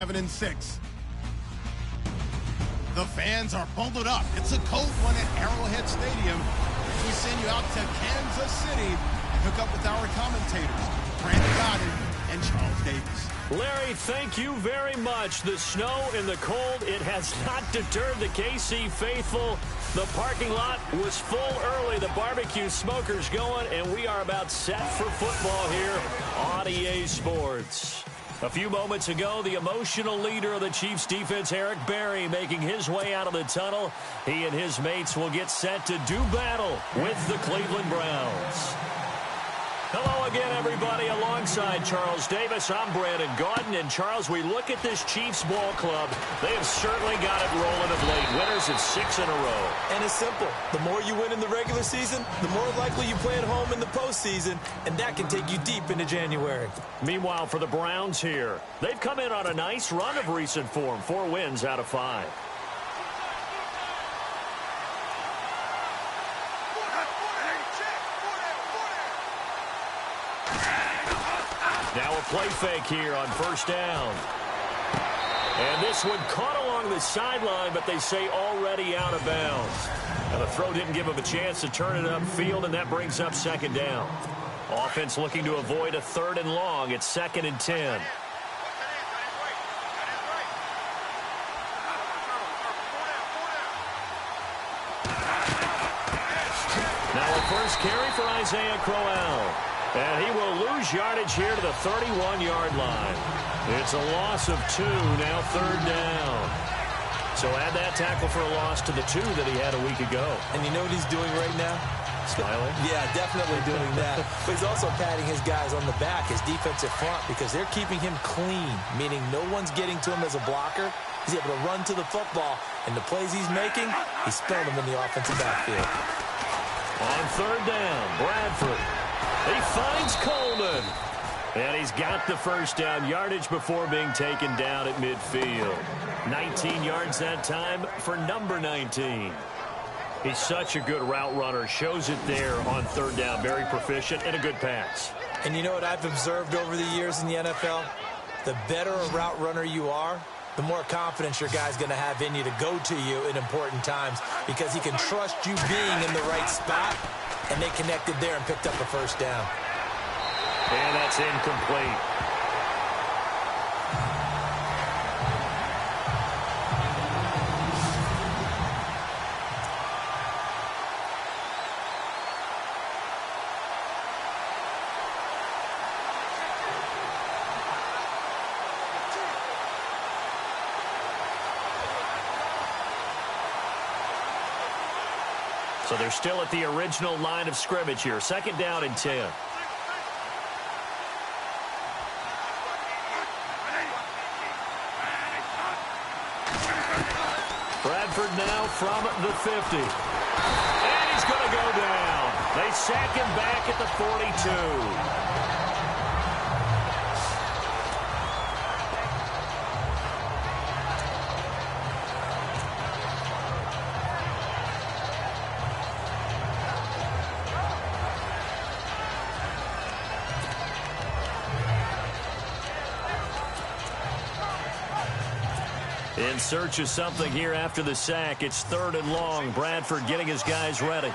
7-6. The fans are bundled up. It's a cold one at Arrowhead Stadium. We send you out to Kansas City and hook up with our commentators, Brandon Goddard and Charles Davis. Larry, thank you very much. The snow and the cold, it has not deterred the KC faithful. The parking lot was full early. The barbecue smoker's going, and we are about set for football here on EA Sports. A few moments ago, the emotional leader of the Chiefs defense, Eric Berry, making his way out of the tunnel. He and his mates will get set to do battle with the Cleveland Browns. Hello again, everybody. Alongside Charles Davis, I'm Brandon Gaudin. And, Charles, we look at this Chiefs ball club. They have certainly got it rolling of late. Winners of 6 in a row. And it's simple. The more you win in the regular season, the more likely you play at home in the postseason, and that can take you deep into January. Meanwhile, for the Browns here, they've come in on a nice run of recent form. 4 wins out of 5. Now a play fake here on first down. And this one caught along the sideline, but they say already out of bounds. Now the throw didn't give him a chance to turn it upfield, and that brings up second down. Offense looking to avoid a 3rd and long. It's 2nd and 10. Now a first carry for Isaiah Crowell. And he will lose yardage here to the 31-yard line. It's a loss of 2, now 3rd down. So add that tackle for a loss to the 2 that he had a week ago. And you know what he's doing right now? Smiling? Yeah, definitely doing that. But he's also patting his guys on the back, his defensive front, because they're keeping him clean, meaning no one's getting to him as a blocker. He's able to run to the football, and the plays he's making, he's spelling them in the offensive backfield. On 3rd down, Bradford. He finds Coleman. And he's got the first down yardage before being taken down at midfield. 19 yards that time for number 19. He's such a good route runner. Shows it there on 3rd down. Very proficient and a good pass. And you know what I've observed over the years in the NFL? The better a route runner you are, the more confidence your guy's going to have in you to go to you in important times, because he can trust you being in the right spot. And they connected there and picked up a first down. And that's incomplete. So they're still at the original line of scrimmage here. 2nd down and 10. Bradford now from the 50. And he's going to go down. They sack him back at the 42. In search of something here after the sack. It's 3rd and long. Bradford getting his guys ready.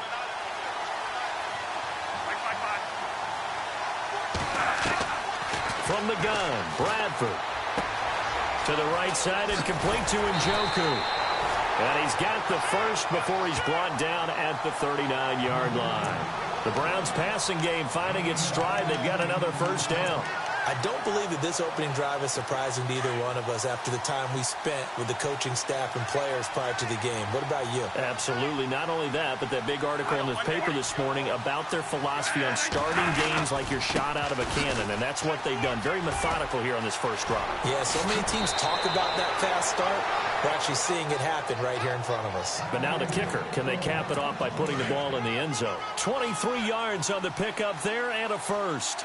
From the gun, Bradford. To the right side and complete to Njoku. And he's got the first before he's brought down at the 39-yard line. The Browns passing game finding its stride. They've got another first down. I don't believe that this opening drive is surprising to either one of us after the time we spent with the coaching staff and players prior to the game. What about you? Absolutely. Not only that, but that big article in the paper this morning about their philosophy on starting games like you're shot out of a cannon, and that's what they've done. Very methodical here on this first drive. Yeah, so many teams talk about that fast start. We're actually seeing it happen right here in front of us. But now the kicker. Can they cap it off by putting the ball in the end zone? 23 yards on the pickup there and a first.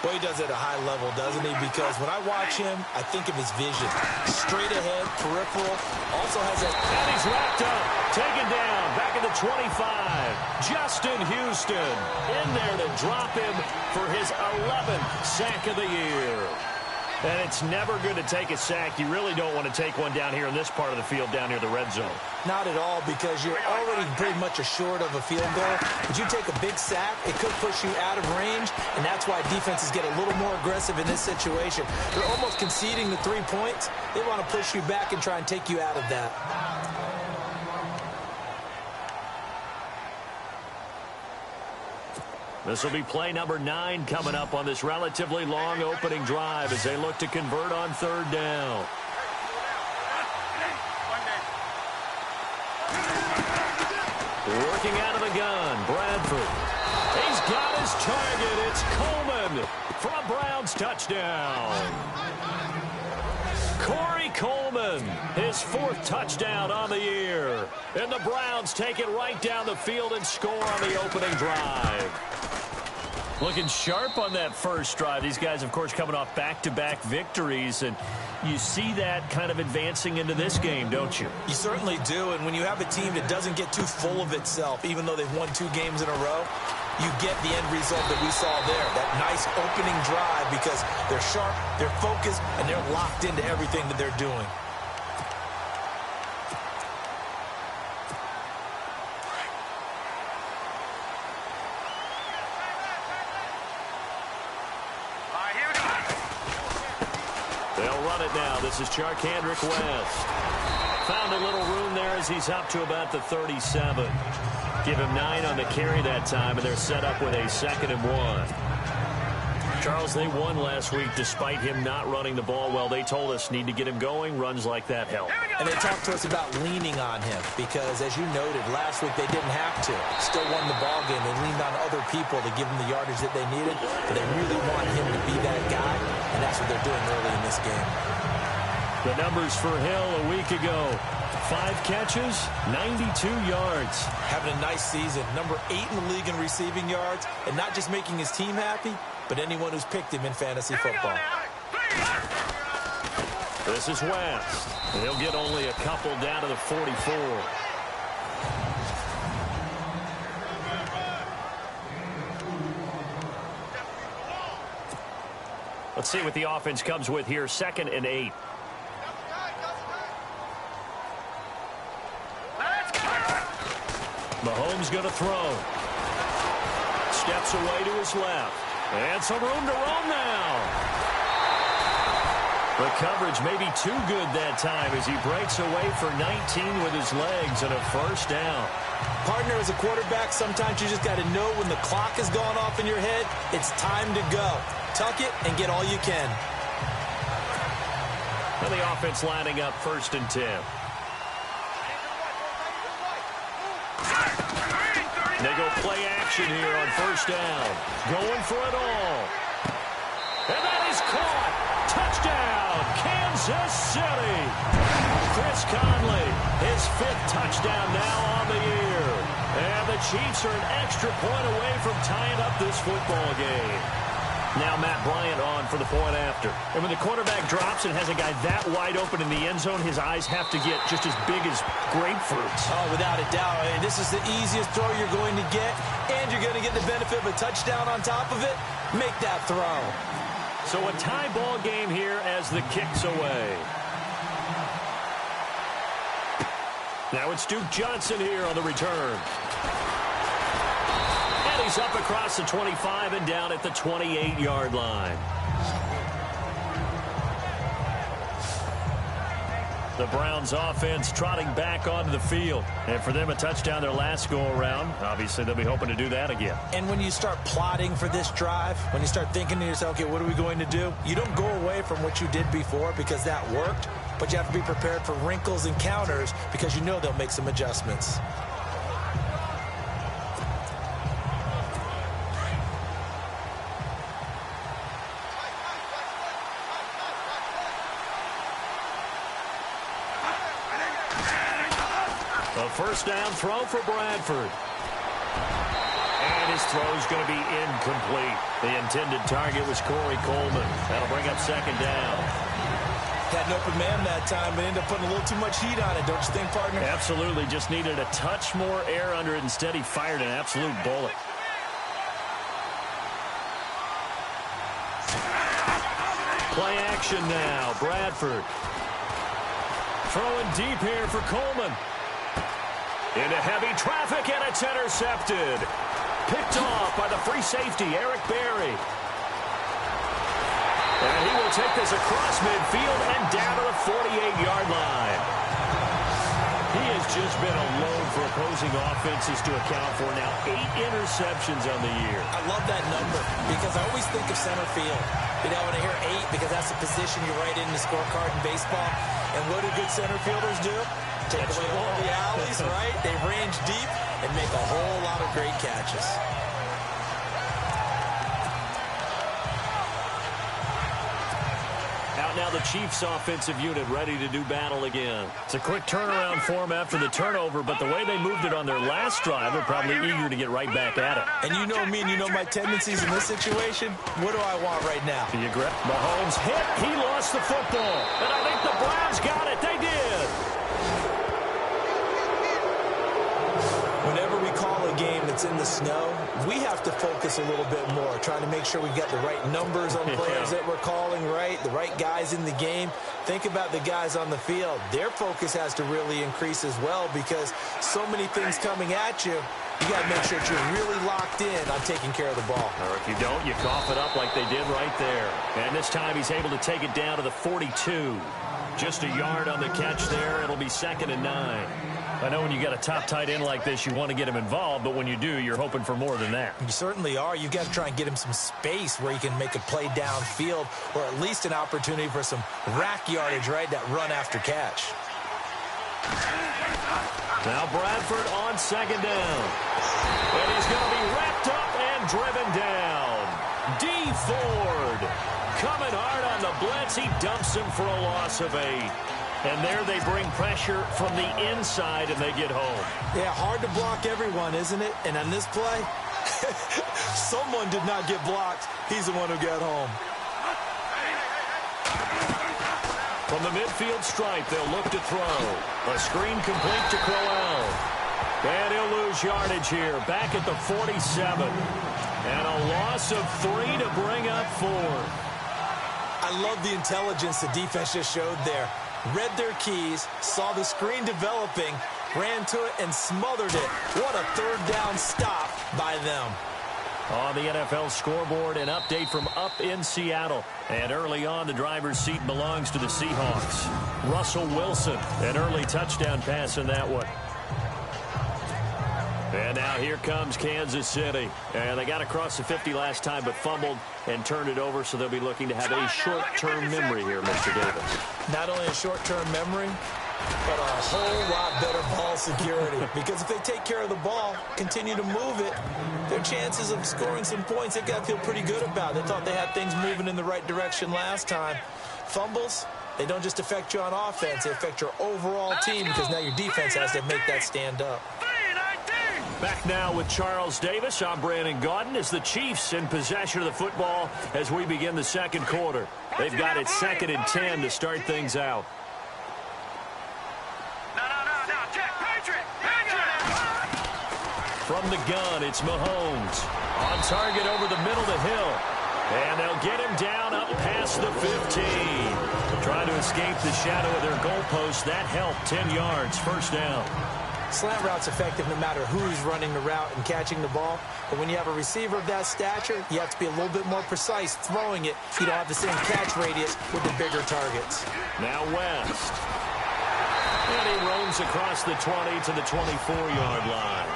Boy, he does it at a high level, doesn't he? Because when I watch him, I think of his vision. Straight ahead, peripheral, also has that... And he's wrapped up, taken down, back at the 25. Justin Houston in there to drop him for his 11th sack of the year. And it's never good to take a sack. You really don't want to take one down here in this part of the field, down near the red zone. Not at all, because you're already pretty much assured of a field goal. But you take a big sack, it could push you out of range, and that's why defenses get a little more aggressive in this situation. They're almost conceding the 3 points. They want to push you back and try and take you out of that. This will be play number 9 coming up on this relatively long opening drive as they look to convert on 3rd down. Working out of the gun, Bradford. He's got his target. It's Coleman for a Browns touchdown. Corey Coleman, his 4th touchdown on the year. And the Browns take it right down the field and score on the opening drive. Looking sharp on that first drive. These guys, of course, coming off back-to-back victories, and you see that kind of advancing into this game, don't you? You certainly do, and when you have a team that doesn't get too full of itself, even though they've won 2 games in a row, you get the end result that we saw there, that nice opening drive, because they're sharp, they're focused, and they're locked into everything that they're doing. They'll run it now. This is Charkandrick West. Found a little room there as he's up to about the 37. Give him 9 on the carry that time, and they're set up with a 2nd and 1. Charles, they won last week despite him not running the ball well. They told us need to get him going. Runs like that help. And they talked to us about leaning on him because, as you noted, last week they didn't have to. Still won the ball game. They leaned on other people to give them the yardage that they needed, but they really want him to be that guy, and that's what they're doing early in this game. The numbers for Hill a week ago. 5 catches, 92 yards. Having a nice season. Number 8 in the league in receiving yards. And not just making his team happy, but anyone who's picked him in fantasy football. This is West. He'll get only a couple down to the 44. Let's see what the offense comes with here. 2nd and 8. Mahomes going to throw. Steps away to his left. And some room to roam now. The coverage may be too good that time as he breaks away for 19 with his legs and a 1st down. Partner, as a quarterback, sometimes you just got to know when the clock has gone off in your head, it's time to go. Tuck it and get all you can. And the offense lining up 1st and 10. They go play action here on 1st down. Going for it all. And that is caught. Touchdown, Kansas City. Chris Conley, his 5th touchdown now on the year. And the Chiefs are an extra point away from tying up this football game. Now Matt Bryant on for the point after. And when the quarterback drops and has a guy that wide open in the end zone, his eyes have to get just as big as grapefruits. Oh, without a doubt. I mean, this is the easiest throw you're going to get, and you're going to get the benefit of a touchdown on top of it. Make that throw. So a tie ball game here as the kick's away. Now it's Duke Johnson here on the return. He's up across the 25 and down at the 28-yard line. The Browns offense trotting back onto the field. And for them, a touchdown their last go-around. Obviously, they'll be hoping to do that again. And when you start plotting for this drive, when you start thinking to yourself, okay, what are we going to do? You don't go away from what you did before because that worked, but you have to be prepared for wrinkles and counters because you know they'll make some adjustments. A 1st down throw for Bradford. And his throw's going to be incomplete. The intended target was Corey Coleman. That'll bring up 2nd down. Had an open man that time, but ended up putting a little too much heat on it, don't you think, partner? Absolutely. Just needed a touch more air under it. Instead, he fired an absolute bullet. Play action now. Bradford. Throwing deep here for Coleman. Into heavy traffic, and it's intercepted. Picked off by the free safety, Eric Berry. And he will take this across midfield and down to the 48-yard line. He has just been a load for opposing offenses to account for. Now 8 interceptions on the year. I love that number because I always think of center field. You know, when I hear 8, because that's the position you write in the scorecard in baseball. And what do good center fielders do? Take away all the alleys, right? They range deep and make a whole lot of great catches. Out now the Chiefs offensive unit ready to do battle again. It's a quick turnaround for them after the turnover, but the way they moved it on their last drive, they're probably eager to get right back at it. And you know me and you know my tendencies in this situation. What do I want right now? Do you grab? Mahomes hit. He lost the football. And I think the Browns got it. They did. Whenever we call a game that's in the snow, we have to focus a little bit more, trying to make sure we've got the right numbers on players that we're calling, right? The right guys in the game. Think about the guys on the field. Their focus has to really increase as well because so many things coming at you. You got to make sure that you're really locked in on taking care of the ball. Or if you don't, you cough it up like they did right there. And this time he's able to take it down to the 42. Just a yard on the catch there. It'll be 2nd and 9. I know when you got a top tight end like this, you want to get him involved, but when you do, you're hoping for more than that. You certainly are. You've got to try and get him some space where he can make a play downfield or at least an opportunity for some rack yardage, right, that run after catch. Now Bradford on 2nd down. And he's going to be wrapped up and driven down. D. Ford coming hard on the blitz. He dumps him for a loss of 8. And there they bring pressure from the inside, and they get home. Yeah, hard to block everyone, isn't it? And on this play, someone did not get blocked. He's the one who got home. From the midfield stripe, they'll look to throw. A screen complete to Crowell. And he'll lose yardage here, back at the 47. And a loss of 3 to bring up 4. I love the intelligence the defense just showed there. Read their keys, saw the screen developing, ran to it, and smothered it. What a third down stop by them. On the NFL scoreboard, an update from up in Seattle. And early on, the driver's seat belongs to the Seahawks. Russell Wilson, an early touchdown pass in that one. And now here comes Kansas City. And they got across the 50 last time, but fumbled and turned it over, so they'll be looking to have a short-term memory here, Mr. Davis. Not only a short-term memory, but a whole lot better ball security. Because if they take care of the ball, continue to move it, their chances of scoring some points, they've got to feel pretty good about. They thought they had things moving in the right direction last time. Fumbles, they don't just affect you on offense, they affect your overall team because now your defense has to make that stand up. Back now with Charles Davis. I'm Brandon Gaudin as the Chiefs in possession of the football as we begin the second quarter. They've got it 2nd and 10 to start things out. From the gun, it's Mahomes. On target over the middle to Hill. And they'll get him down up past the 15. Trying to escape the shadow of their goalpost. That helped. 10 yards, first down. Slant route's effective no matter who's running the route and catching the ball. But when you have a receiver of that stature, you have to be a little bit more precise throwing it. You don't have the same catch radius with the bigger targets. Now West. And he roams across the 20 to the 24-yard line.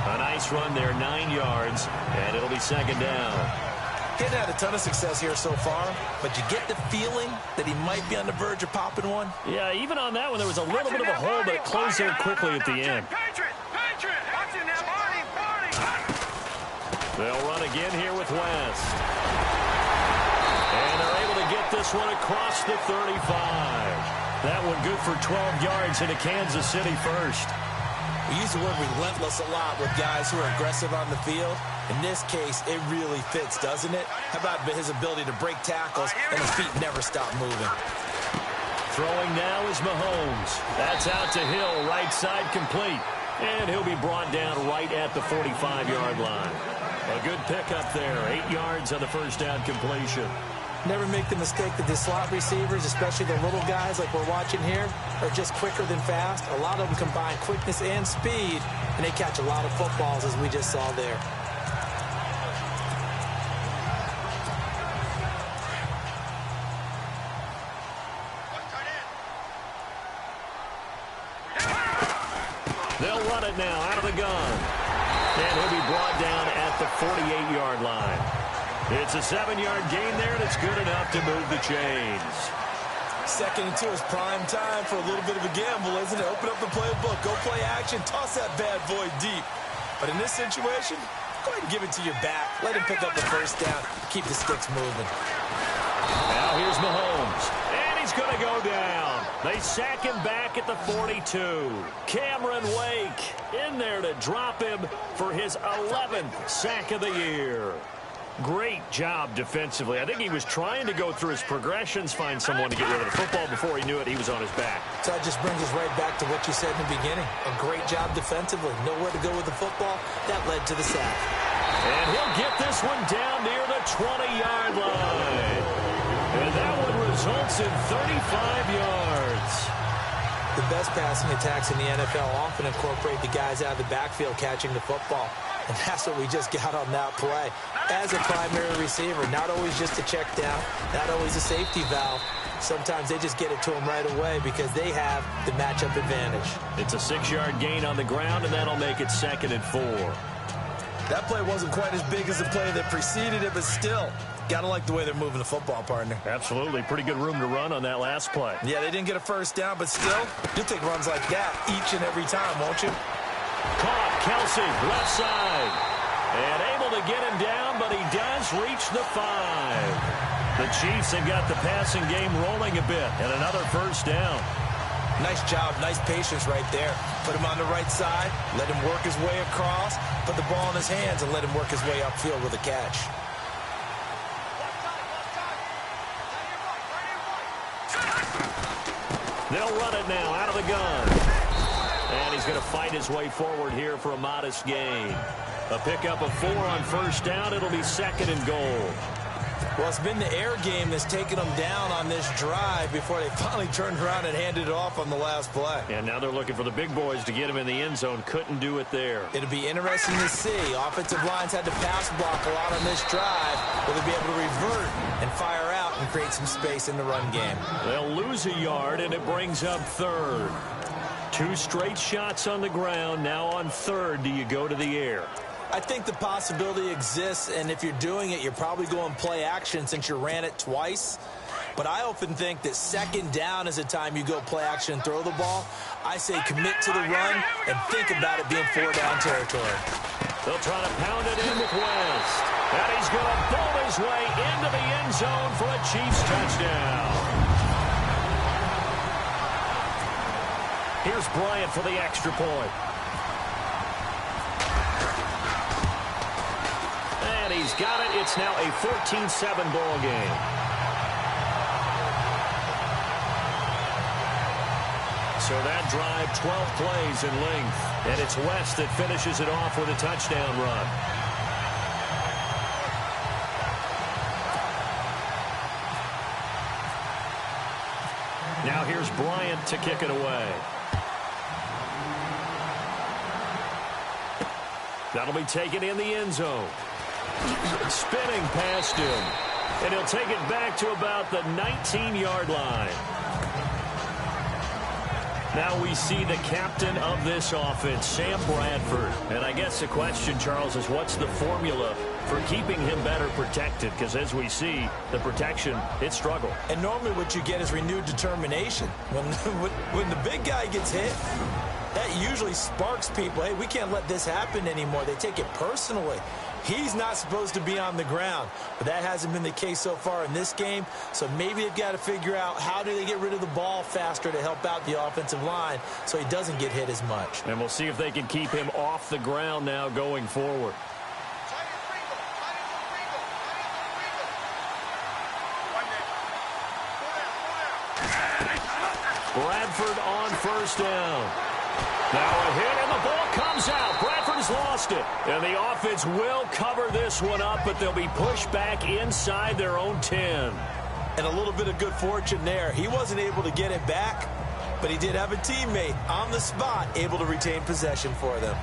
A nice run there, 9 yards, and it'll be 2nd down. He hasn't had a ton of success here so far, but you get the feeling that he might be on the verge of popping one. Yeah, even on that one, there was a little bit of a hole, but it closed there quickly at the end. They'll run again here with West. And they're able to get this one across the 35. That one good for 12 yards into Kansas City first. We use the word relentless a lot with guys who are aggressive on the field. In this case, it really fits, doesn't it? How about his ability to break tackles and his feet never stop moving? Throwing now is Mahomes. That's out to Hill, right side complete. And he'll be brought down right at the 45-yard line. A good pickup there, 8 yards on the first down completion. Never make the mistake that the slot receivers, especially the little guys like we're watching here, are just quicker than fast. A lot of them combine quickness and speed, and they catch a lot of footballs, as we just saw there. They'll run it now out of the gun. And he'll be brought down at the 48-yard line. It's a 7-yard gain there, and it's good enough to move the chains. 2nd and 2 is prime time for a little bit of a gamble, isn't it? Open up the playbook, go play action, toss that bad boy deep. But in this situation, go ahead and give it to your back. Let him pick up the first down. Keep the sticks moving. Now here's Mahomes, and he's going to go down. They sack him back at the 42. Cameron Wake in there to drop him for his 11th sack of the year. Great job defensively. I think he was trying to go through his progressions, find someone to get rid of the football. Before he knew it, he was on his back. So that just brings us right back to what you said in the beginning. A great job defensively. Nowhere to go with the football. That led to the sack. And he'll get this one down near the 20-yard line. And that one results in 35 yards. The best passing attacks in the NFL often incorporate the guys out of the backfield catching the football. And that's what we just got on that play. As a primary receiver, not always just a check down, not always a safety valve. Sometimes they just get it to them right away because they have the matchup advantage. It's a 6-yard gain on the ground, and that'll make it 2nd and 4. That play wasn't quite as big as the play that preceded it, but still, gotta like the way they're moving the football, partner. Absolutely. Pretty good room to run on that last play. Yeah, they didn't get a first down, but still, you'll take runs like that each and every time, won't you? Caught Kelsey, left side. And able to get him down, but he does reach the 5. The Chiefs have got the passing game rolling a bit, and another first down. Nice job, nice patience right there. Put him on the right side, let him work his way across, put the ball in his hands, and let him work his way upfield with a catch. They'll run it now out of the gun. And he's going to fight his way forward here for a modest gain. A pickup of 4 on first down. It'll be 2nd and goal. Well, it's been the air game that's taken them down on this drive before they finally turned around and handed it off on the last play. And now they're looking for the big boys to get him in the end zone. Couldn't do it there. It'll be interesting to see. Offensive lines had to pass block a lot on this drive. Will they be able to revert and fire out and create some space in the run game? They'll lose a yard, and it brings up 3rd. 2 straight shots on the ground. Now on 3rd, do you go to the air? I think the possibility exists, and if you're doing it, you're probably going play action since you ran it twice. But I often think that 2nd down is a time you go play action and throw the ball. I say commit to the run and think about it being 4-down territory. They'll try to pound it in with West. And he's going to bowl his way into the end zone for a Chiefs touchdown. Here's Bryant for the extra point. And he's got it. It's now a 14-7 ball game. So that drive, 12 plays in length. And it's West that finishes it off with a touchdown run. Now here's Bryant to kick it away. That'll be taken in the end zone. Spinning past him. And he'll take it back to about the 19-yard line. Now we see the captain of this offense, Sam Bradford. And I guess the question, Charles, is what's the formula for keeping him better protected? Because as we see, the protection, it struggled. And normally what you get is renewed determination. When the big guy gets hit, that usually sparks people. Hey, we can't let this happen anymore. They take it personally. He's not supposed to be on the ground, but that hasn't been the case so far in this game. So maybe they've got to figure out how do they get rid of the ball faster to help out the offensive line so he doesn't get hit as much. And we'll see if they can keep him off the ground now going forward. Bradford on first down. Now a hit, and the ball comes out. Bradford's lost it. And the offense will cover this one up, but they'll be pushed back inside their own 10. And a little bit of good fortune there. He wasn't able to get it back, but he did have a teammate on the spot able to retain possession for them.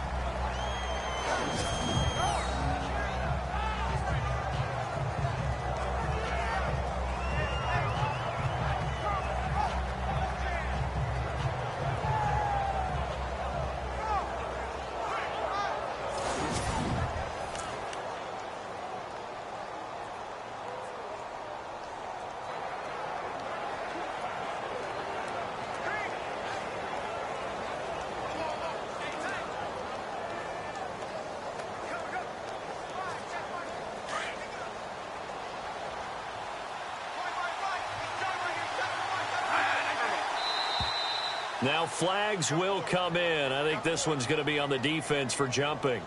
Now flags will come in. I think this one's going to be on the defense for jumping.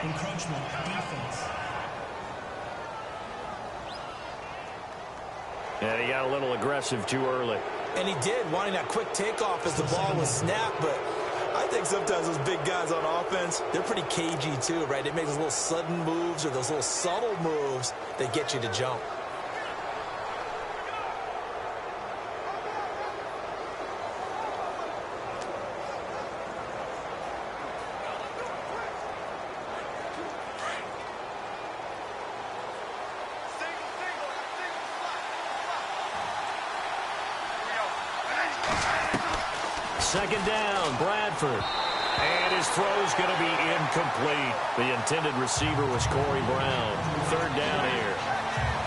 Encroachment, defense. And he got a little aggressive too early. And he did, wanting that quick takeoff as the ball was snapped. But I think sometimes those big guys on offense, they're pretty cagey too, right? They make those little sudden moves or those little subtle moves that get you to jump. Second down, Bradford. And his throw's going to be incomplete. The intended receiver was Corey Brown. Third down here.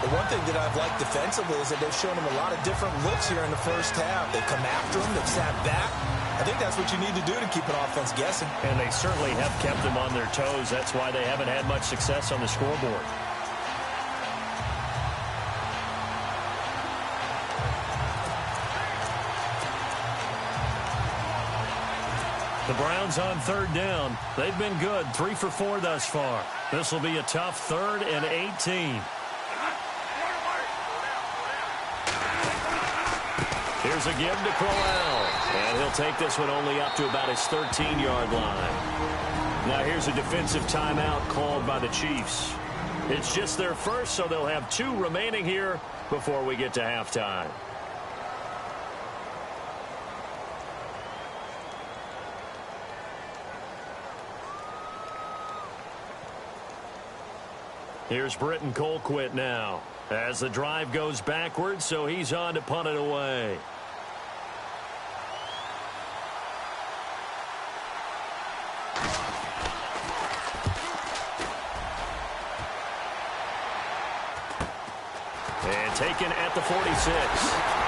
The one thing that I've liked defensively is that they've shown him a lot of different looks here in the first half. They've come after him. They've sat back. I think that's what you need to do to keep an offense guessing. And they certainly have kept them on their toes. That's why they haven't had much success on the scoreboard. The Browns on third down. They've been good, 3 for 4 thus far. This will be a tough 3rd and 18. Here's a give to Crowell. And he'll take this one only up to about his 13-yard line. Now here's a defensive timeout called by the Chiefs. It's just their first, so they'll have 2 remaining here before we get to halftime. Here's Britton Colquitt now as the drive goes backwards, so he's on to punt it away. And taken at the 46.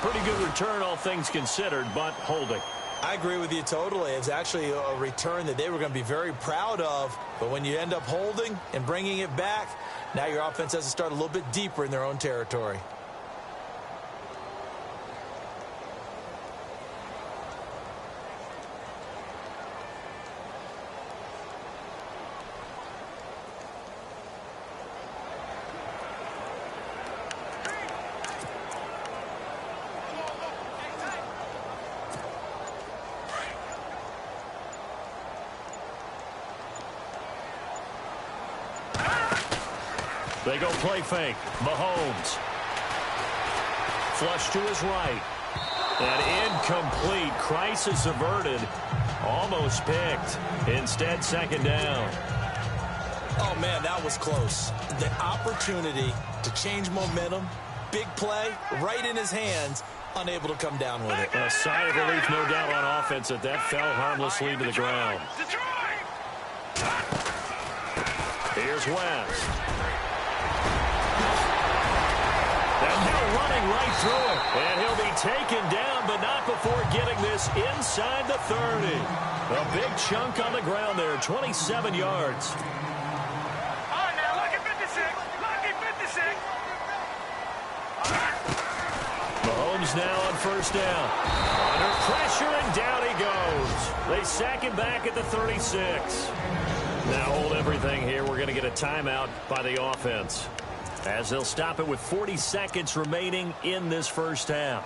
Pretty good return, all things considered, but holding. I agree with you totally. It's actually a return that they were going to be very proud of. But when you end up holding and bringing it back, now your offense has to start a little bit deeper in their own territory. They go play fake. Mahomes. Flush to his right. And incomplete. Crisis averted. Almost picked. Instead, second down. Oh, man, that was close. The opportunity to change momentum, big play, right in his hands, unable to come down with it. A sigh of relief, no doubt, on offense that fell harmlessly to the ground. Here's West. And now running right through it. And he'll be taken down, but not before getting this inside the 30. A big chunk on the ground there, 27 yards. Mahomes now on first down. Under pressure, and down he goes. They sack him back at the 36. Now hold everything here. We're going to get a timeout by the offense. as they'll stop it with 40 seconds remaining in this first half.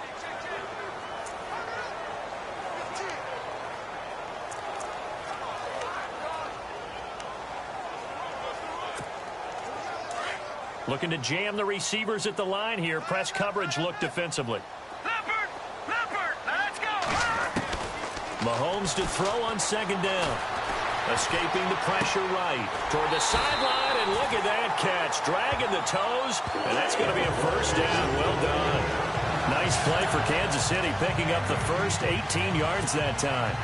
Looking to jam the receivers at the line here. Press coverage look defensively. Let's go. Mahomes to throw on second down. Escaping the pressure right toward the sideline, and look at that catch. Dragging the toes, and that's going to be a first down. Well done. Nice play for Kansas City, picking up the first 18 yards that time.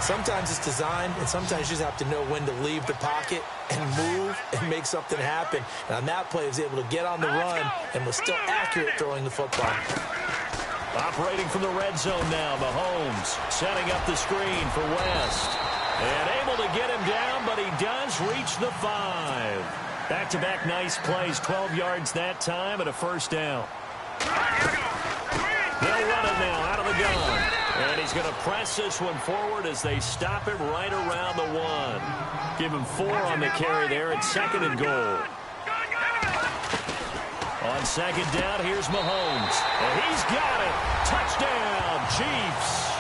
Sometimes it's designed, and sometimes you just have to know when to leave the pocket and move and make something happen. And on that play, he was able to get on the run and was still accurate throwing the football. Operating from the red zone now, Mahomes setting up the screen for West. And able to get him down, but he does reach the 5. Back-to-back nice plays, 12 yards that time, and a first down. They'll run it now out of the gun. And he's going to press this one forward as they stop him right around the 1. Give him 4 on the carry there. It's second and goal. On second down, here's Mahomes. And he's got it. Touchdown, Chiefs.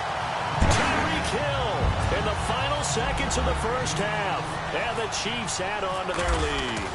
Tyreek Hill in the final seconds of the first half. And the Chiefs add on to their lead.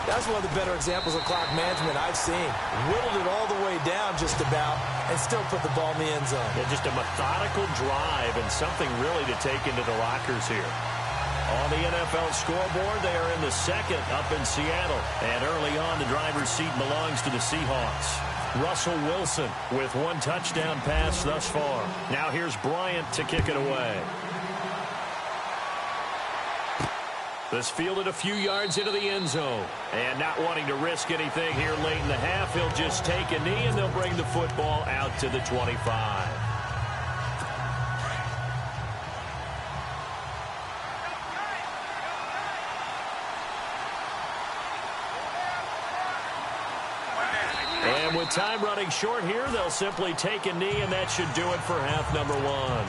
That's one of the better examples of clock management I've seen. Whittled it all the way down just about and still put the ball in the end zone. Yeah, just a methodical drive and something really to take into the lockers here. On the NFL scoreboard, they are in the second up in Seattle. And early on, the driver's seat belongs to the Seahawks. Russell Wilson with 1 touchdown pass thus far. Now here's Bryant to kick it away. This fielded a few yards into the end zone. And not wanting to risk anything here late in the half, he'll just take a knee and they'll bring the football out to the 25. And with time running short here, they'll simply take a knee, and that should do it for half number 1.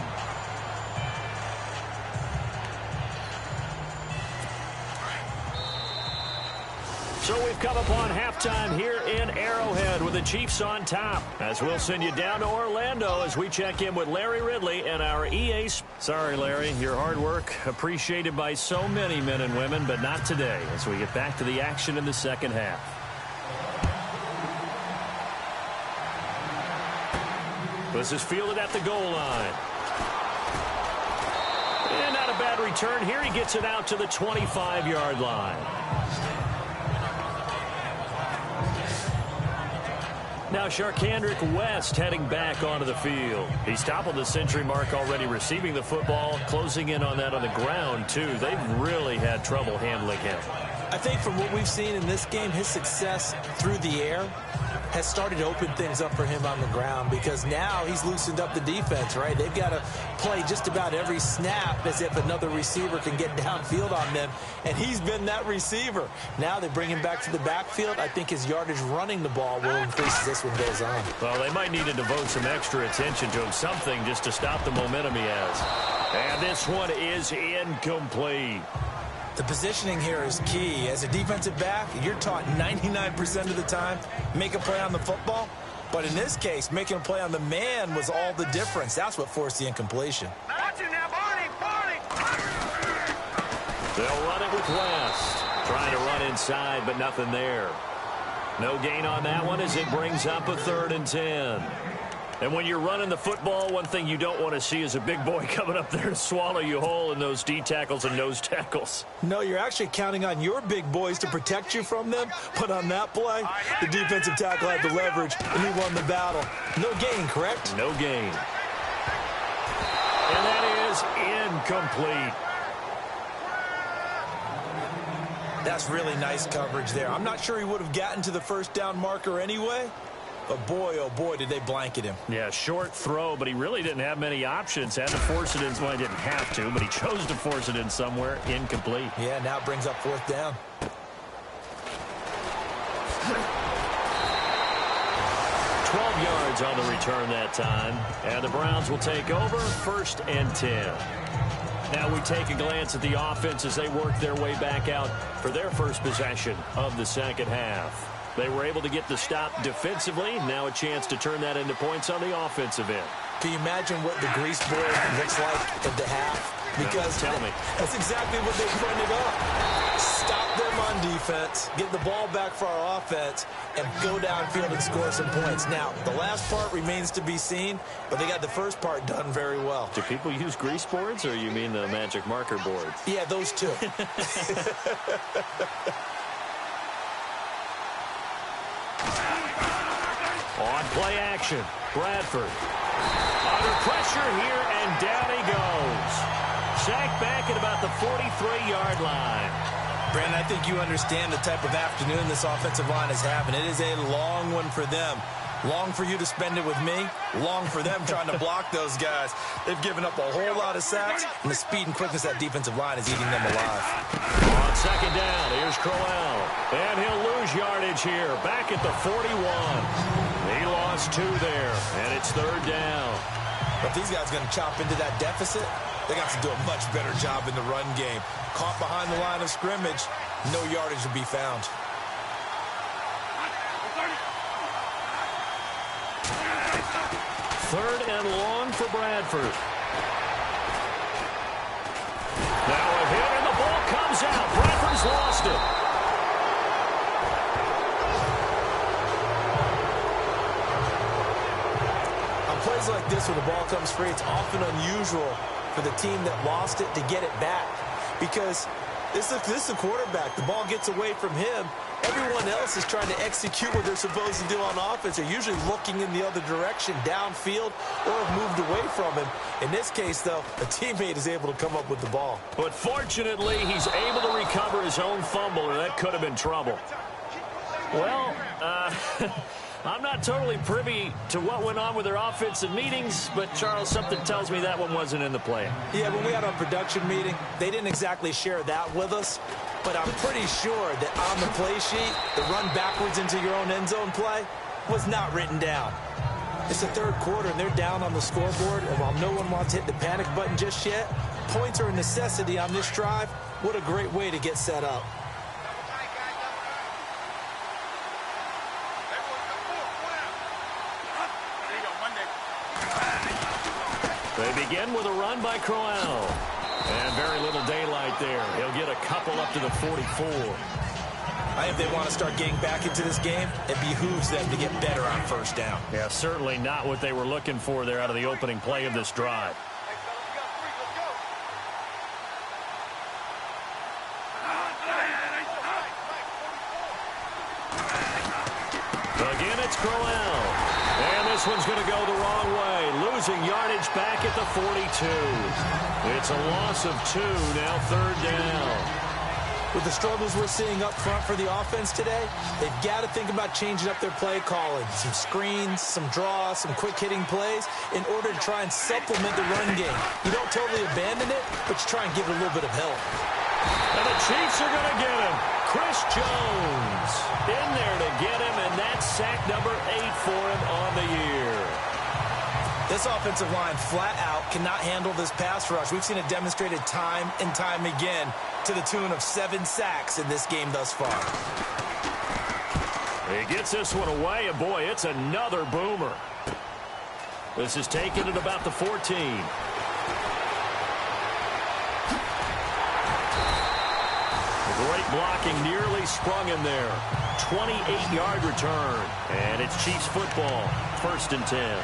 So we've come upon halftime here in Arrowhead with the Chiefs on top. As we'll send you down to Orlando as we check in with Larry Ridley and our EA. Sorry, Larry, your hard work appreciated by so many men and women, but not today as we get back to the action in the second half. This is fielded at the goal line. And not a bad return here. He gets it out to the 25-yard line. Now Sharkandrick West heading back onto the field. He's toppled the century mark already receiving the football, closing in on that on the ground, too. They've really had trouble handling him. I think from what we've seen in this game, his success through the air has started to open things up for him on the ground because now he's loosened up the defense, right? They've got to play just about every snap as if another receiver can get downfield on them, and he's been that receiver. Now they bring him back to the backfield. I think his yardage running the ball will increase as this one goes on. Well, they might need to devote some extra attention to him, something just to stop the momentum he has. And this one is incomplete. The positioning here is key. As a defensive back, you're taught 99% of the time, make a play on the football. But in this case, making a play on the man was all the difference. That's what forced the incompletion. They'll run it with West. Trying to run inside, but nothing there. No gain on that one as it brings up a 3rd and 10. And when you're running the football, one thing you don't want to see is a big boy coming up there to swallow you whole in those D tackles and nose tackles. No, you're actually counting on your big boys to protect you from them. But on that play, the defensive tackle had the leverage, and he won the battle. No gain, correct? No gain. And that is incomplete. That's really nice coverage there. I'm not sure he would have gotten to the first down marker anyway. But boy, oh boy, did they blanket him. Yeah, short throw, but he really didn't have many options. Had to force it in. Well, he didn't have to, but he chose to force it in somewhere. Incomplete. Yeah, now it brings up 4th down. Yards on the return that time. And the Browns will take over 1st and 10. Now we take a glance at the offense as they work their way back out for their first possession of the second half. They were able to get the stop defensively. Now a chance to turn that into points on the offensive end. Can you imagine what the grease board looks like at the half? Because tell me. That's exactly what they printed up. Stop them on defense, get the ball back for our offense, and go downfield and score some points. Now, the last part remains to be seen, but they got the first part done very well. Do people use grease boards, or you mean the magic marker boards? Yeah, those two. On play action, Bradford. Under pressure here, and down he goes. Sacked back at about the 43-yard line. Brandon, I think you understand the type of afternoon this offensive line is having. It is a long one for them. Long for you to spend it with me. Long for them trying to block those guys. They've given up a whole lot of sacks, and the speed and quickness of that defensive line is eating them alive. On second down, here's Crowell. And he'll lose yardage here. Back at the 41. He lost 2 there, and it's third down. But if these guys are going to chop into that deficit, they got to do a much better job in the run game. Caught behind the line of scrimmage, no yardage to be found. Third and long for Bradford. Now a hit, and the ball comes out. Bradford's lost it. On plays like this where the ball comes free, it's often unusual for the team that lost it to get it back. Because this is a quarterback. The ball gets away from him. Everyone else is trying to execute what they're supposed to do on offense. They're usually looking in the other direction, downfield, or have moved away from him. In this case, though, a teammate is able to come up with the ball. But fortunately, he's able to recover his own fumble, or that could have been trouble. Well, I'm not totally privy to what went on with their offensive meetings, but, Charles, something tells me that one wasn't in the plan. Yeah, when we had our production meeting, they didn't exactly share that with us, but I'm pretty sure that on the play sheet, the run backwards into your own end zone play was not written down. It's the third quarter, and they're down on the scoreboard, and while no one wants to hit the panic button just yet, points are a necessity on this drive. What a great way to get set up. They begin with a run by Crowell. And very little daylight there. He'll get a couple up to the 44. I think they want to start getting back into this game. It behooves them to get better on first down. Yeah, certainly not what they were looking for there out of the opening play of this drive. Again, it's Crowell. And this one's going to go the wrong way. Losing yardage back at the 42. It's a loss of 2, now third down. With the struggles we're seeing up front for the offense today, they've got to think about changing up their play calling. Some screens, some draws, some quick-hitting plays in order to try and supplement the run game. You don't totally abandon it, but you try and give it a little bit of help. And the Chiefs are going to get him. Chris Jones in there to get him, and that's sack number 8 for him on the year. This offensive line flat out cannot handle this pass rush. We've seen it demonstrated time and time again to the tune of 7 sacks in this game thus far. He gets this one away, and boy, it's another boomer. This is taken at about the 14. Great blocking, nearly sprung in there. 28-yard return, and it's Chiefs football, 1st and 10.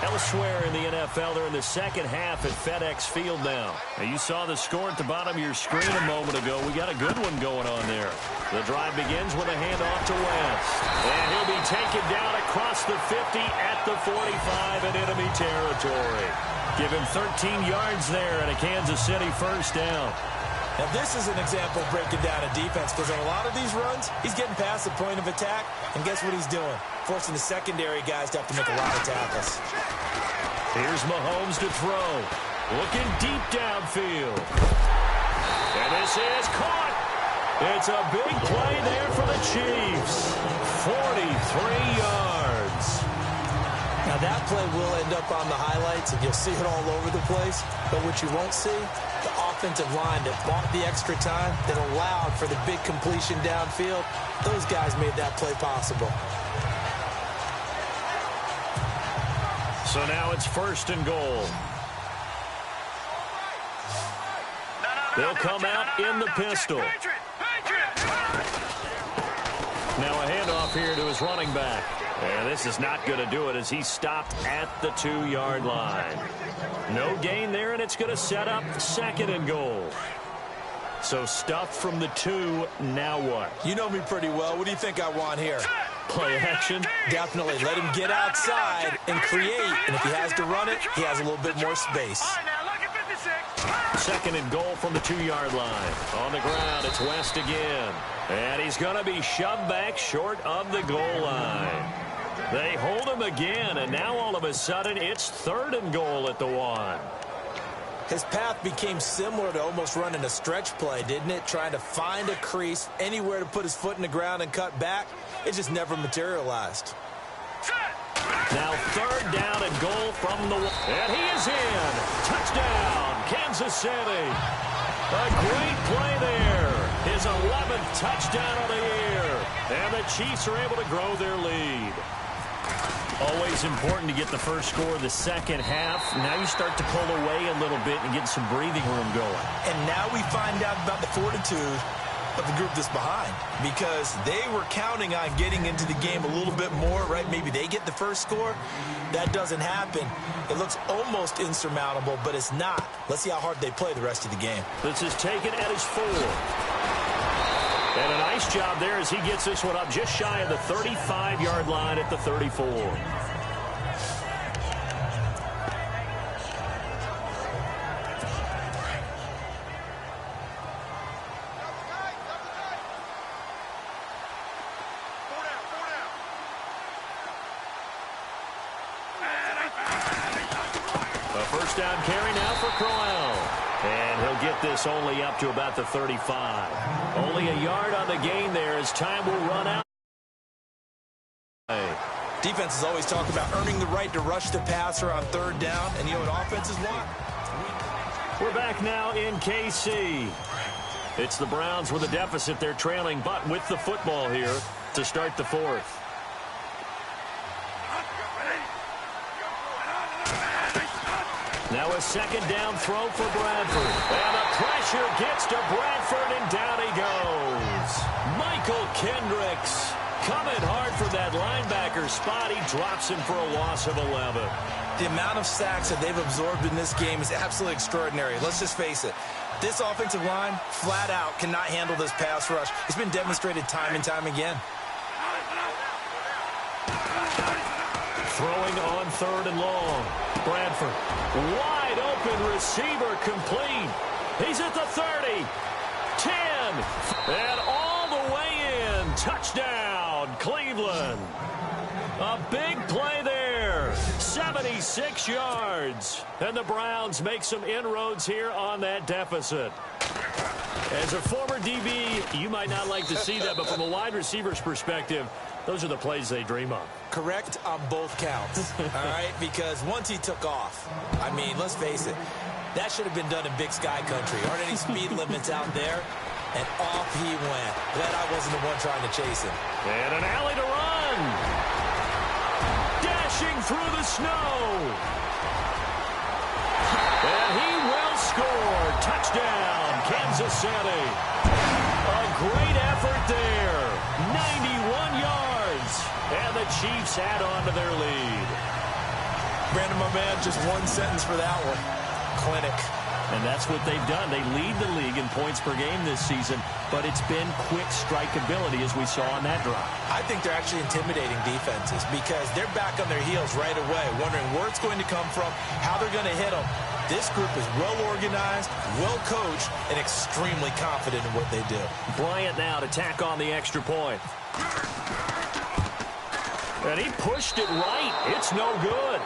Elsewhere in the NFL, they're in the second half at FedEx Field now. Now, you saw the score at the bottom of your screen a moment ago. We got a good one going on there. The drive begins with a handoff to West. And he'll be taken down across the 50 at the 45 in enemy territory. Give him 13 yards there and a Kansas City first down. Now, this is an example of breaking down a defense, because on a lot of these runs, he's getting past the point of attack, and guess what he's doing? Forcing the secondary guys to have to make a lot of tackles. Here's Mahomes to throw. Looking deep downfield. And this is caught. It's a big play there for the Chiefs. 43 yards. Now, that play will end up on the highlights, and you'll see it all over the place. But what you won't see, the offensive line that bought the extra time, that allowed for the big completion downfield, those guys made that play possible. So now it's 1st and goal. They'll come out in the pistol. Now a handoff here to his running back. And this is not going to do it as he's stopped at the 2-yard line. No gain there, and it's going to set up 2nd and goal. So stuffed from the 2, now what? You know me pretty well. What do you think I want here? Play action? Definitely. Let him get outside and create. And if he has to run it, he has a little bit more space. 2nd and goal from the 2-yard line. On the ground, it's West again. And he's going to be shoved back short of the goal line. They hold him again, and now all of a sudden it's 3rd and goal at the 1. His path became similar to almost running a stretch play, didn't it? Trying to find a crease, anywhere to put his foot in the ground and cut back. It just never materialized. Now 3rd down and goal from the 1. And he is in. Touchdown, Kansas City. A great play there. His 11th touchdown of the year. And the Chiefs are able to grow their lead. Always important to get the first score of the second half. Now you start to pull away a little bit and get some breathing room going. And now we find out about the fortitude of the group that's behind, because they were counting on getting into the game a little bit more, right? Maybe they get the first score. That doesn't happen. It looks almost insurmountable, but it's not. Let's see how hard they play the rest of the game. This is taken at his 4. And a nice job there as he gets this one up just shy of the 35-yard line at the 34. First down carry now for Crowell. And he'll get this only up to about the 35. Only a yard on the gain there as time will run out. Defenses always talk about earning the right to rush the passer on 3rd down. And you know what offenses want? We're back now in KC. It's the Browns with a deficit. They're trailing, but with the football here to start the 4th. Now a 2nd down throw for Bradford. And the pressure gets to Bradford, and down he goes. Michael Kendricks coming hard for that linebacker spot. He drops him for a loss of 11. The amount of sacks that they've absorbed in this game is absolutely extraordinary. Let's just face it. This offensive line, flat out, cannot handle this pass rush. It's been demonstrated time and time again. Throwing on 3rd and long. Bradford, wide open receiver, complete. He's at the 30, 10, and all the way in. Touchdown, Cleveland. A big play there, 76 yards. And the Browns make some inroads here on that deficit. As a former DB, you might not like to see that, but from a wide receiver's perspective, those are the plays they dream of. Correct on both counts, all right? Because once he took off, I mean, let's face it, that should have been done in Big Sky Country. Aren't any speed limits out there? And off he went. Glad I wasn't the one trying to chase him. And an alley to run. Dashing through the snow. And he will score. Touchdown, Kansas City. A great effort there. 91 yards. And the Chiefs add on to their lead. Brandon, my man, just one sentence for that one. Clinic. And that's what they've done. They lead the league in points per game this season, but it's been quick strikeability as we saw on that drive. I think they're actually intimidating defenses because they're back on their heels right away, wondering where it's going to come from, how they're going to hit them. This group is well organized, well coached, and extremely confident in what they do. Bryant now to tack on the extra point. And he pushed it right. It's no good.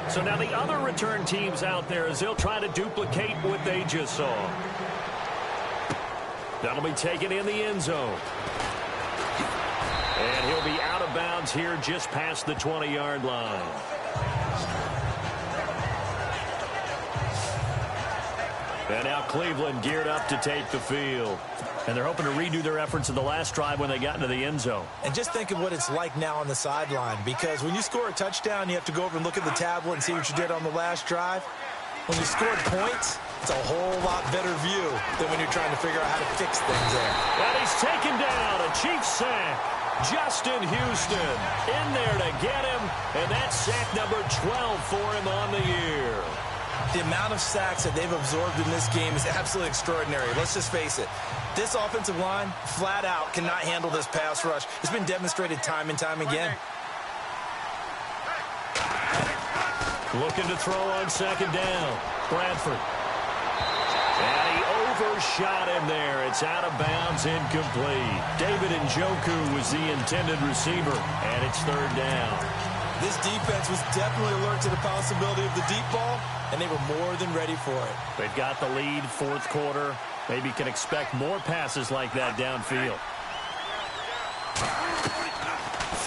So now the other return teams out there as they'll try to duplicate what they just saw. That'll be taken in the end zone. And he'll be out of bounds here just past the 20-yard line. And now Cleveland geared up to take the field. And they're hoping to redo their efforts in the last drive when they got into the end zone. And just think of what it's like now on the sideline, because when you score a touchdown, you have to go over and look at the tablet and see what you did on the last drive. When you scored points, it's a whole lot better view than when you're trying to figure out how to fix things there. And he's taken down, a Chiefs sack. Justin Houston in there to get him, and that's sack number 12 for him on the year. The amount of sacks that they've absorbed in this game is absolutely extraordinary. Let's just face it. This offensive line, flat out, cannot handle this pass rush. It's been demonstrated time and time again. Looking to throw on second down. Bradford. And he overshot him there. It's out of bounds, incomplete. David Njoku was the intended receiver, and it's third down. This defense was definitely alert to the possibility of the deep ball, and they were more than ready for it. They've got the lead, fourth quarter. Maybe can expect more passes like that downfield.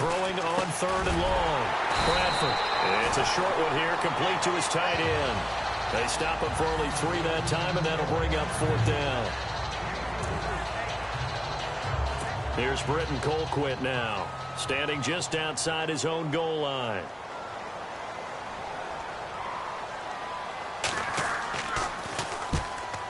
Throwing on third and long. Bradford. It's a short one here, complete to his tight end. They stop him for only 3 that time, and that'll bring up fourth down. Here's Britton Colquitt now, standing just outside his own goal line.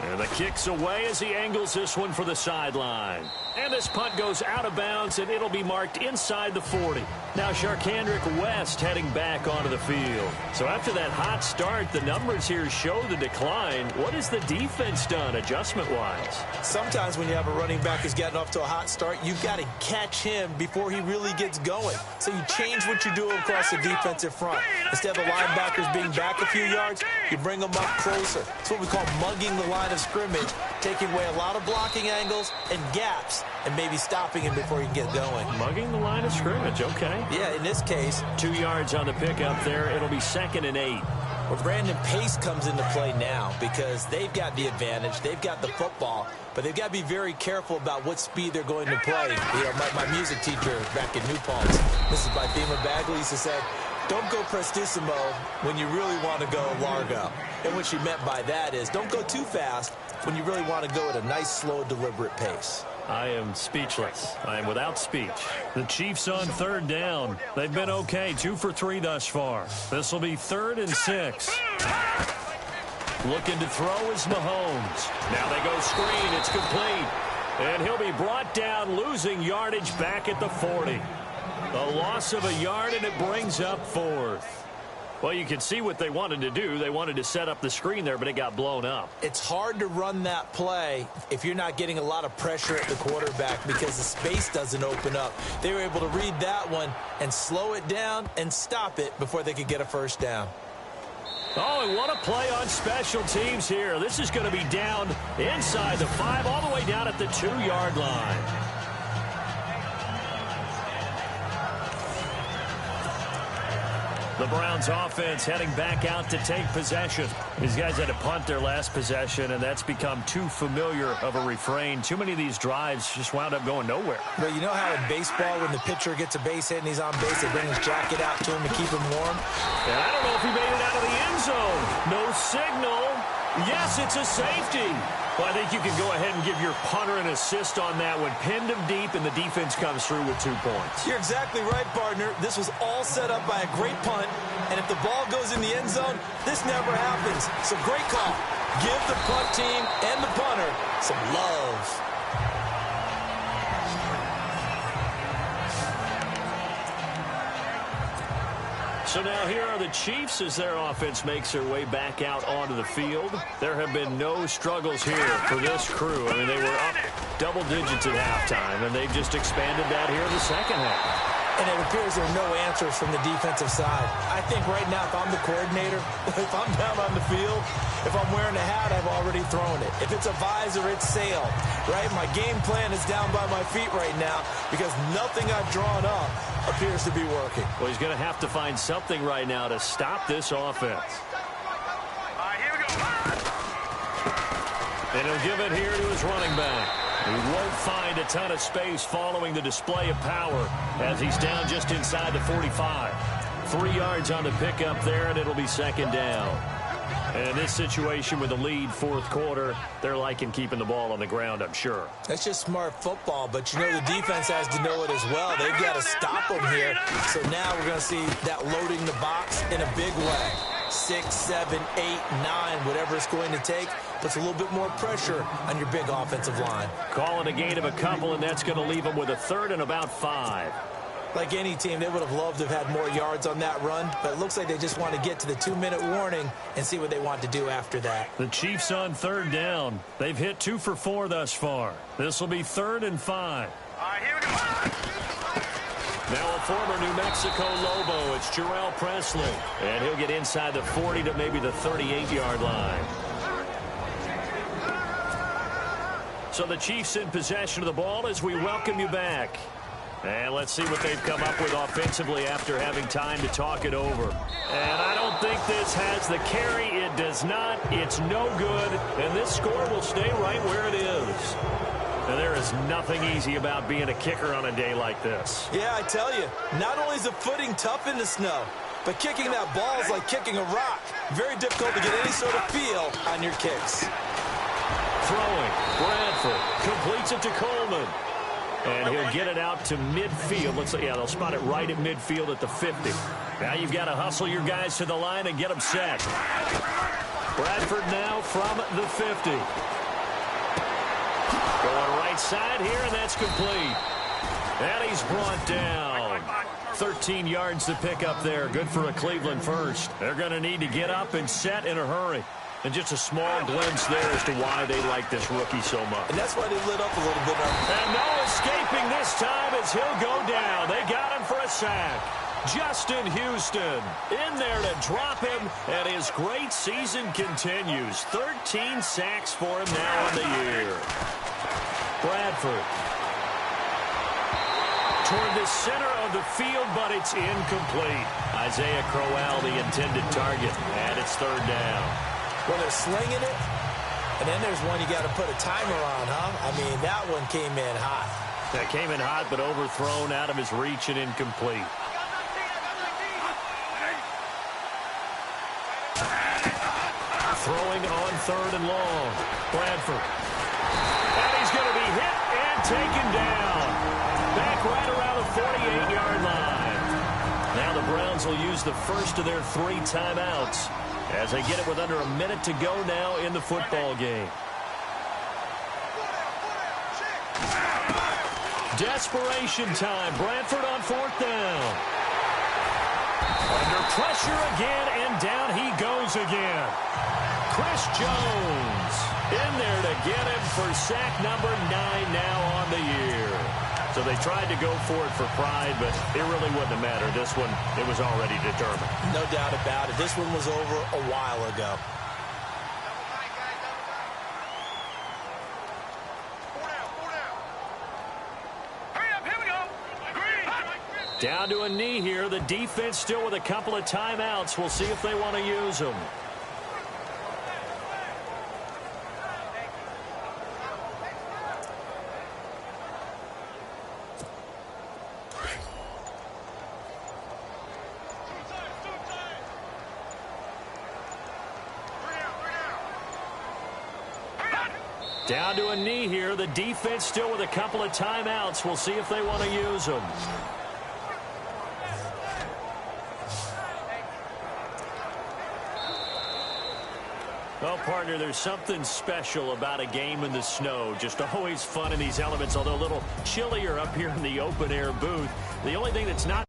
And the kick's away as he angles this one for the sideline. And this punt goes out of bounds, and it'll be marked inside the 40. Now Sharkandrick West heading back onto the field. So after that hot start, the numbers here show the decline. What has the defense done adjustment-wise? Sometimes when you have a running back who's gotten off to a hot start, you've got to catch him before he really gets going. So you change what you do across the defensive front. Instead of the linebackers being back a few yards, you bring them up closer. It's what we call mugging the line of scrimmage, taking away a lot of blocking angles and gaps, and maybe stopping him before he can get going. Mugging the line of scrimmage, okay. Yeah, in this case. 2 yards on the pickup there. It'll be 2nd and 8. Well, Brandon Pace comes into play now because they've got the advantage. They've got the football, but they've got to be very careful about what speed they're going to play. You know, my music teacher back in New Paltz, Mrs. Bythema Bagley, used to say, don't go prestissimo when you really want to go largo. And what she meant by that is don't go too fast when you really want to go at a nice, slow, deliberate pace. I am speechless. I am without speech. The Chiefs on third down. They've been okay, 2 for 3 thus far. This will be 3rd and 6. Looking to throw is Mahomes. Now they go screen. It's complete. And he'll be brought down, losing yardage back at the 40. A loss of a yard, and it brings up 4th. Well, you can see what they wanted to do. They wanted to set up the screen there, but it got blown up. It's hard to run that play if you're not getting a lot of pressure at the quarterback because the space doesn't open up. They were able to read that one and slow it down and stop it before they could get a first down. Oh, and what a play on special teams here. This is going to be down inside the 5, all the way down at the 2-yard line. The Browns offense heading back out to take possession. These guys had to punt their last possession, and that's become too familiar of a refrain. Too many of these drives just wound up going nowhere. But you know how in baseball, when the pitcher gets a base hit and he's on base, they bring his jacket out to him to keep him warm? And I don't know if he made it out of the end zone. No signal. Yes, it's a safety. Well, I think you can go ahead and give your punter an assist on that one. Pinned him deep, and the defense comes through with 2 points. You're exactly right, partner. This was all set up by a great punt, and if the ball goes in the end zone, this never happens. So great call. Give the punt team and the punter some love. So now here are the Chiefs as their offense makes their way back out onto the field. There have been no struggles here for this crew. I mean, they were up double digits at halftime, and they've just expanded that here in the second half. And it appears there are no answers from the defensive side. I think right now, if I'm the coordinator, if I'm down on the field, if I'm wearing a hat, I've already thrown it. If it's a visor, it's sailed, right? My game plan is down by my feet right now because nothing I've drawn up appears to be working. Well, he's going to have to find something right now to stop this offense. Here we go. And he'll give it here to his running back. He won't find a ton of space following the display of power as he's down just inside the 45. 3 yards on the pickup there, and it'll be second down. And in this situation with the lead fourth quarter, they're liking keeping the ball on the ground, I'm sure. That's just smart football, but you know the defense has to know it as well. They've got to stop them here. So now we're going to see that loading the box in a big way. 6, 7, 8, 9, whatever it's going to take, puts a little bit more pressure on your big offensive line. Calling a gain of a couple, and that's going to leave them with a third and about 5. Like any team, they would have loved to have had more yards on that run, but it looks like they just want to get to the 2-minute warning and see what they want to do after that. The Chiefs on third down. They've hit 2 for 4 thus far. This will be 3rd and 5. All right, here we go. Now a former New Mexico Lobo, it's Jarrell Presley. And he'll get inside the 40 to maybe the 38-yard line. So the Chiefs in possession of the ball as we welcome you back. And let's see what they've come up with offensively after having time to talk it over. And I don't think this has the carry. It does not. It's no good. And this score will stay right where it is. And there is nothing easy about being a kicker on a day like this. Yeah, I tell you, not only is the footing tough in the snow, but kicking that ball is like kicking a rock. Very difficult to get any sort of feel on your kicks. Throwing. Bradford completes it to Coleman. And he'll get it out to midfield. Looks like, yeah, they'll spot it right at midfield at the 50. Now you've got to hustle your guys to the line and get them set. Bradford now from the 50. Going right side here, and that's complete. And he's brought down. 13 yards to pick up there. Good for a Cleveland first. They're going to need to get up and set in a hurry. And just a small glimpse there as to why they like this rookie so much. And that's why they lit up a little bit. And no escaping this time as he'll go down. They got him for a sack. Justin Houston in there to drop him, and his great season continues. 13 sacks for him now on the year. Bradford toward the center of the field, but it's incomplete. Isaiah Crowell, the intended target, and it's third down. Well, they're slinging it, and then there's one you got to put a timer on, huh? I mean, that one came in hot. That came in hot, but overthrown out of his reach and incomplete. Throwing on third and long. Bradford. And he's going to be hit and taken down. Back right around the 48-yard line. Now the Browns will use the first of their 3 timeouts as they get it with under a minute to go now in the football game. Desperation time. Bradford on 4th down. Under pressure again, and down he goes again. Chris Jones in there to get him for sack number 9 now on the year. So they tried to go for it for pride, but it really wouldn't have mattered. This one, it was already determined. No doubt about it. This one was over a while ago. Down to a knee here. The defense still with a couple of timeouts. We'll see if they want to use them. Down to a knee here. The defense still with a couple of timeouts. We'll see if they want to use them. Well, partner, there's something special about a game in the snow. Just always fun in these elements, although a little chillier up here in the open-air booth. The only thing that's not